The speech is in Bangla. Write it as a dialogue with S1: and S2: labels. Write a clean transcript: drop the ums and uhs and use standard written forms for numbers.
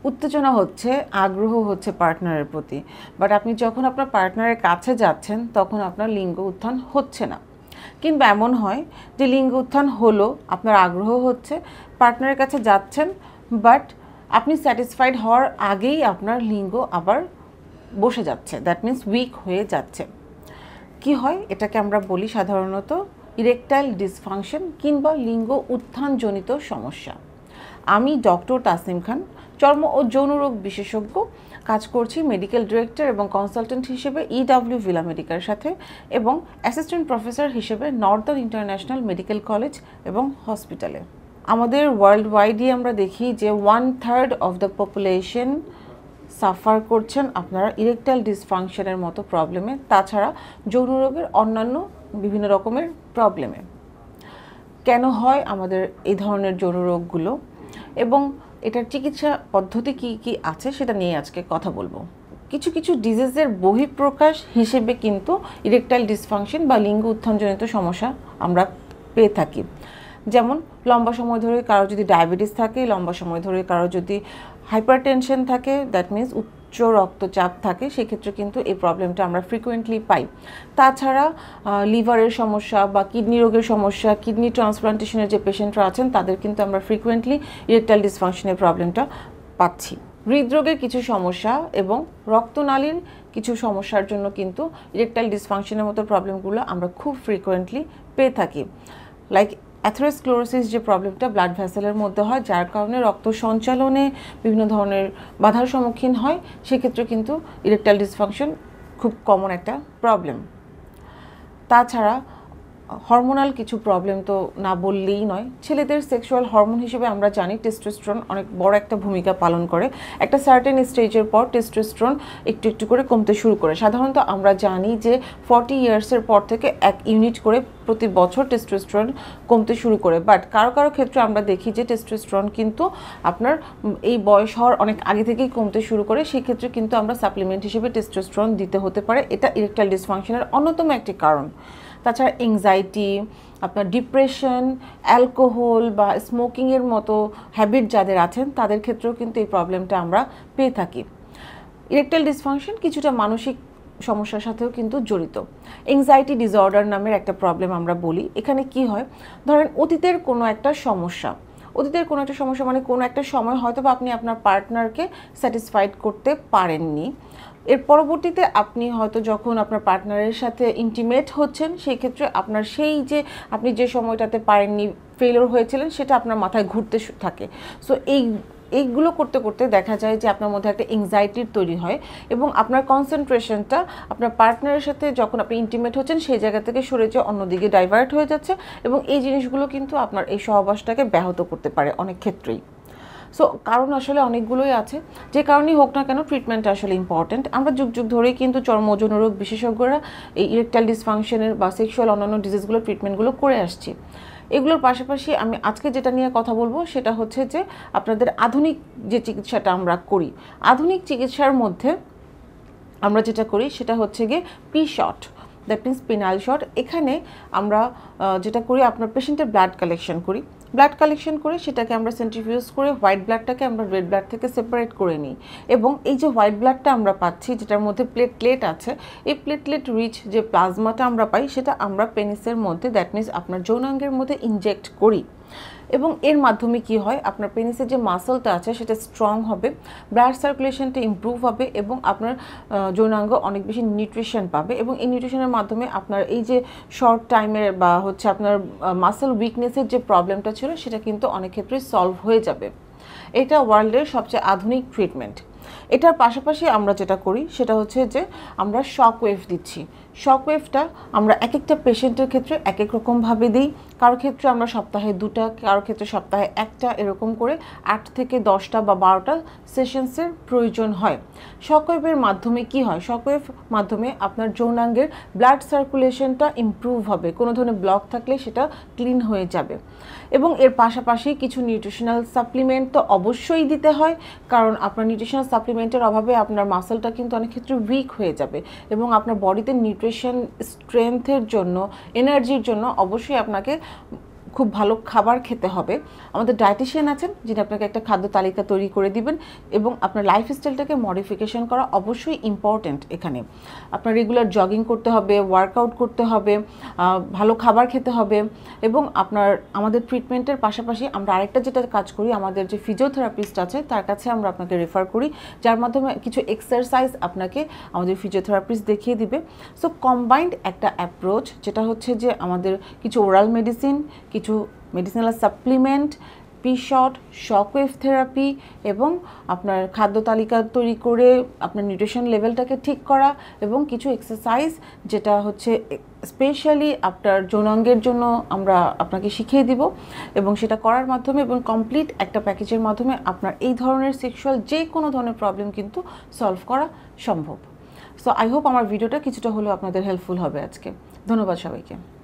S1: উত্তেজনা হচ্ছে, আগ্রহ হচ্ছে পার্টনারের প্রতি, বাট আপনি যখন আপনার পার্টনারের কাছে যাচ্ছেন তখন আপনার লিঙ্গ উত্থান হচ্ছে না। কিংবা এমন হয় যে লিঙ্গ উত্থান হলো, আপনার আগ্রহ হচ্ছে, পার্টনারের কাছে যাচ্ছেন, বাট আপনি স্যাটিসফাইড হওয়ার আগেই আপনার লিঙ্গ আবার বসে যাচ্ছে, দ্যাট মিন্স উইক হয়ে যাচ্ছে। কি হয়, এটাকে আমরা বলি সাধারণত ইরেকটাইল ডিসফাংশন কিংবা লিঙ্গ উত্থানজনিত সমস্যা। আমি ডক্টর তাসনিম খান, চর্ম ও যৌনরোগ বিশেষজ্ঞ, কাজ করছি মেডিকেল ডিরেক্টর এবং কনসালটেন্ট হিসেবে ইডব্লিউ ভিলা মেডিকার সাথে এবং অ্যাসিস্ট্যান্ট প্রফেসর হিসেবে নর্দার্ন ইন্টারন্যাশনাল মেডিকেল কলেজ এবং হসপিটালে। আমাদের ওয়ার্ল্ড ওয়াইডই আমরা দেখি যে 1/3 অফ দ্য পপুলেশন সাফার করছেন আপনারা ইরেকটাইল ডিসফাংশনের মতো প্রবলেমে, তাছাড়া যৌনরোগের অন্যান্য বিভিন্ন রকমের প্রবলেমে। কেন হয় আমাদের এই ধরনের যৌনরোগগুলো এবং এটার চিকিৎসা পদ্ধতি কি কি আছে সেটা নিয়ে আজকে কথা বলবো। কিছু কিছু ডিজিজের বহিঃপ্রকাশ হিসেবে কিন্তু ইরেকটাইল ডিসফাংশন বা লিঙ্গ উত্থানজনিত সমস্যা আমরা পেয়ে থাকি। যেমন লম্বা সময় ধরে কারো যদি ডায়াবেটিস থাকে, লম্বা সময় ধরে কারো যদি হাইপারটেনশন থাকে, দ্যাট মিন্স উচ্চ রক্তচাপ থাকে, সেক্ষেত্রে কিন্তু এই প্রবলেমটা আমরা ফ্রিকুয়েন্টলি পাই। তাছাড়া লিভারের সমস্যা বা কিডনি রোগের সমস্যা, কিডনি ট্রান্সপ্লান্টেশনের যে পেশেন্টরা আছেন তাদের কিন্তু আমরা ফ্রিকুয়েন্টলি ইরেকটাইল ডিসফাংশনের প্রবলেমটা পাচ্ছি। হৃদরোগের কিছু সমস্যা এবং রক্তনালীর কিছু সমস্যার জন্য কিন্তু ইরেকটাইল ডিসফাংশনের মতো প্রবলেমগুলো আমরা খুব ফ্রিকুয়েন্টলি পেয়ে থাকি। লাইক অ্যাথেরোস্ক্লেরোসিস যে প্রবলেমটা ব্লাড ভেসেলের মধ্যে হয়, যার কারণে রক্ত সঞ্চালনে বিভিন্ন ধরনের বাধার সম্মুখীন হয়, সেক্ষেত্রে কিন্তু ইরেকটাইল ডিসফাংশন খুব কমন একটা প্রবলেম। তাছাড়া হরমোনাল কিছু প্রবলেম তো না বললেই নয়। ছেলেদের সেক্সুয়াল হরমোন হিসেবে আমরা জানি টেস্টোস্টেরন অনেক বড় একটা ভূমিকা পালন করে। একটা সার্টেন স্টেজের পর টেস্টোস্টেরন একটু একটু করে কমতে শুরু করে। সাধারণত আমরা জানি যে 40 ইয়ার্সের পর থেকে 1 ইউনিট করে প্রতি বছর টেস্টোস্টেরন কমতে শুরু করে। বাট কারো কারো ক্ষেত্রে আমরা দেখি যে টেস্টোস্টেরন কিন্তু আপনার এই বয়স হওয়ার অনেক আগে থেকেই কমতে শুরু করে। সেক্ষেত্রে কিন্তু আমরা সাপ্লিমেন্ট হিসেবে টেস্টোস্টেরন দিতে হতে পারে। এটা ইরেকটাইল ডিসফাংশনের অন্যতম একটি কারণ। তাছাড়া এংজাইটি, আপনার ডিপ্রেশন, অ্যালকোহল বা স্মোকিংয়ের মতো হ্যাবিট যাদের আছেন তাদের ক্ষেত্রেও কিন্তু এই প্রবলেমটা আমরা পেয়ে থাকি। ইরেকটাইল ডিসফাংশন কিছুটা মানসিক সমস্যার সাথেও কিন্তু জড়িত। এংজাইটি ডিসঅর্ডার নামের একটা প্রবলেম আমরা বলি। এখানে কি হয়, ধরেন অতীতের কোনো একটা সমস্যা মানে কোনো একটা সময় হয়তো বা আপনি আপনার পার্টনারকে স্যাটিসফাইড করতে পারেননি। এর পরবর্তীতে আপনি হয়তো যখন আপনার পার্টনারের সাথে ইন্টিমেট হচ্ছেন, সেই ক্ষেত্রে আপনার সেই যে আপনি যে সময়টাতে পারেননি, ফেলিওর হয়েছিলেন, সেটা আপনার মাথায় ঘুরতে থাকে। সো এইগুলো করতে করতে দেখা যায় যে আপনার মধ্যে একটা এংজাইটির তৈরি হয় এবং আপনার কনসেন্ট্রেশনটা আপনার পার্টনারের সাথে যখন আপনি ইন্টিমেট হচ্ছেন সেই জায়গা থেকে সরে যেয়ে অন্যদিকে ডাইভার্ট হয়ে যাচ্ছে এবং এই জিনিসগুলো কিন্তু আপনার এই সহবাসটাকে ব্যাহত করতে পারে অনেক ক্ষেত্রেই। সো কারণ আসলে অনেকগুলোই আছে, যে কারণেই হোক না কেন ট্রিটমেন্টটা আসলে ইম্পর্টেন্ট। আমরা যুগ যুগ ধরেই কিন্তু চর্ম ও যৌনরোগ বিশেষজ্ঞরা এই ইরেকটাইল ডিসফাংশনের বা সেক্সুয়াল অন্যান্য ডিজিজগুলোর ট্রিটমেন্টগুলো করে আসছি। এগুলোর পাশাপাশি আমি আজকে যেটা নিয়ে কথা বলবো সেটা হচ্ছে যে আপনাদের আধুনিক যে চিকিৎসাটা আমরা করি, আধুনিক চিকিৎসার মধ্যে আমরা যেটা করি সেটা হচ্ছে গিয়ে P shot, that means penile shot. এখানে আমরা যেটা করি, আপনার পেশেন্টের ব্লাড কালেকশন করি। ব্লাড কালেকশন করে সেটাকে আমরা সেন্ট্রিফিউজ করে হোয়াইট ব্লাডটাকে আমরা রেড ব্লাড থেকে সেপারেট করে নিই এবং এই যে হোয়াইট ব্লাডটা আমরা পাচ্ছি যেটার মধ্যে প্লেটলেট আছে, এই প্লেটলেট রিচ যে প্লাজমাটা আমরা পাই সেটা আমরা পেনিসের মধ্যে, দ্যাট মিন্স আপনার যৌনাঙ্গের মধ্যে ইনজেক্ট করি এবং এর মাধ্যমে কি হয়, আপনার পেনিসের যে মাসলটা আছে সেটা স্ট্রং হবে, ব্লাড সার্কুলেশনটা ইমপ্রুভ হবে এবং আপনার যৌনাঙ্গ অনেক বেশি নিউট্রিশন পাবে এবং এই নিউট্রিশনের মাধ্যমে আপনার এই যে শর্ট টাইমের বা হচ্ছে আপনার মাসল উইকনেসের যে প্রবলেমটা ছিল সেটা কিন্তু অনেক ক্ষেত্রে সলভ হয়ে যাবে। এটা ওয়ার্ল্ডের সবচেয়ে আধুনিক ট্রিটমেন্ট। এটার পাশাপাশি আমরা যেটা করি সেটা হচ্ছে যে আমরা শক ওয়েভ দিচ্ছি। শক ওয়েভটা আমরা এক একটা পেশেন্টের ক্ষেত্রে এক এক রকমভাবে দিই। কারোর ক্ষেত্রে আমরা সপ্তাহে 2টা, কারোর ক্ষেত্রে সপ্তাহে 1টা, এরকম করে 8 থেকে 10টা বা 12টা সেশনসের প্রয়োজন হয়। শক ওয়েভের মাধ্যমে কি হয়, শক ওয়েভ মাধ্যমে আপনার যৌনাঙ্গের ব্লাড সার্কুলেশনটা ইমপ্রুভ হবে, কোনো ধরনের ব্লক থাকলে সেটা ক্লিন হয়ে যাবে এবং এর পাশাপাশি কিছু নিউট্রিশনাল সাপ্লিমেন্ট তো অবশ্যই দিতে হয়, কারণ আপনার নিউট্রিশনাল সাপ্লিমেন্টের অভাবে আপনার মাসলটা কিন্তু অনেক ক্ষেত্রে উইক হয়ে যাবে এবং আপনার বডিতে নিউট্রিশন স্ট্রেংথের জন্য, এনার্জির জন্য অবশ্যই আপনাকে খুব ভালো খাবার খেতে হবে। আমাদের ডায়েটিশিয়ান আছেন যিনি আপনাকে একটা খাদ্য তালিকা তৈরি করে দিবেন, এবং আপনার লাইফস্টাইলটাকে মডিফিকেশন করা অবশ্যই ইম্পর্ট্যান্ট। এখানে আপনার রেগুলার জগিং করতে হবে, ওয়ার্কআউট করতে হবে, ভালো খাবার খেতে হবে, এবং আমাদের ট্রিটমেন্টের পাশাপাশি আমরা আরেকটা যেটা কাজ করি, আমাদের যে ফিজিওথেরাপিস্ট আছে তার কাছে আমরা আপনাকে রেফার করি, যার মাধ্যমে কিছু এক্সারসাইজ আপনাকে আমাদের ফিজিওথেরাপিস্ট দেখিয়ে দিবে। সো কম্বাইন্ড একটা অ্যাপ্রোচ, যেটা হচ্ছে যে আমাদের কিছু ওরাল মেডিসিন, কিছু মেডিসিনাল সাপ্লিমেন্ট, পিশট, শকওয়েভ থেরাপি, এবং আপনার খাদ্য তালিকা তৈরি করে আপনার নিউট্রিশন লেভেলটাকে ঠিক করা, এবং কিছু এক্সারসাইজ যেটা হচ্ছে স্পেশালি আপনার যৌনাঙ্গের জন্য আমরা আপনাকে শিখিয়ে দিব, এবং সেটা করার মাধ্যমে এবং কমপ্লিট একটা প্যাকেজের মাধ্যমে আপনার এই ধরনের সেক্সুয়াল যে কোনো ধরনের প্রবলেম কিন্তু সলভ করা সম্ভব। সো আই হোপ আমার ভিডিওটা কিছুটা হলেও আপনাদের হেল্পফুল হবে আজকে। ধন্যবাদ সবাইকে।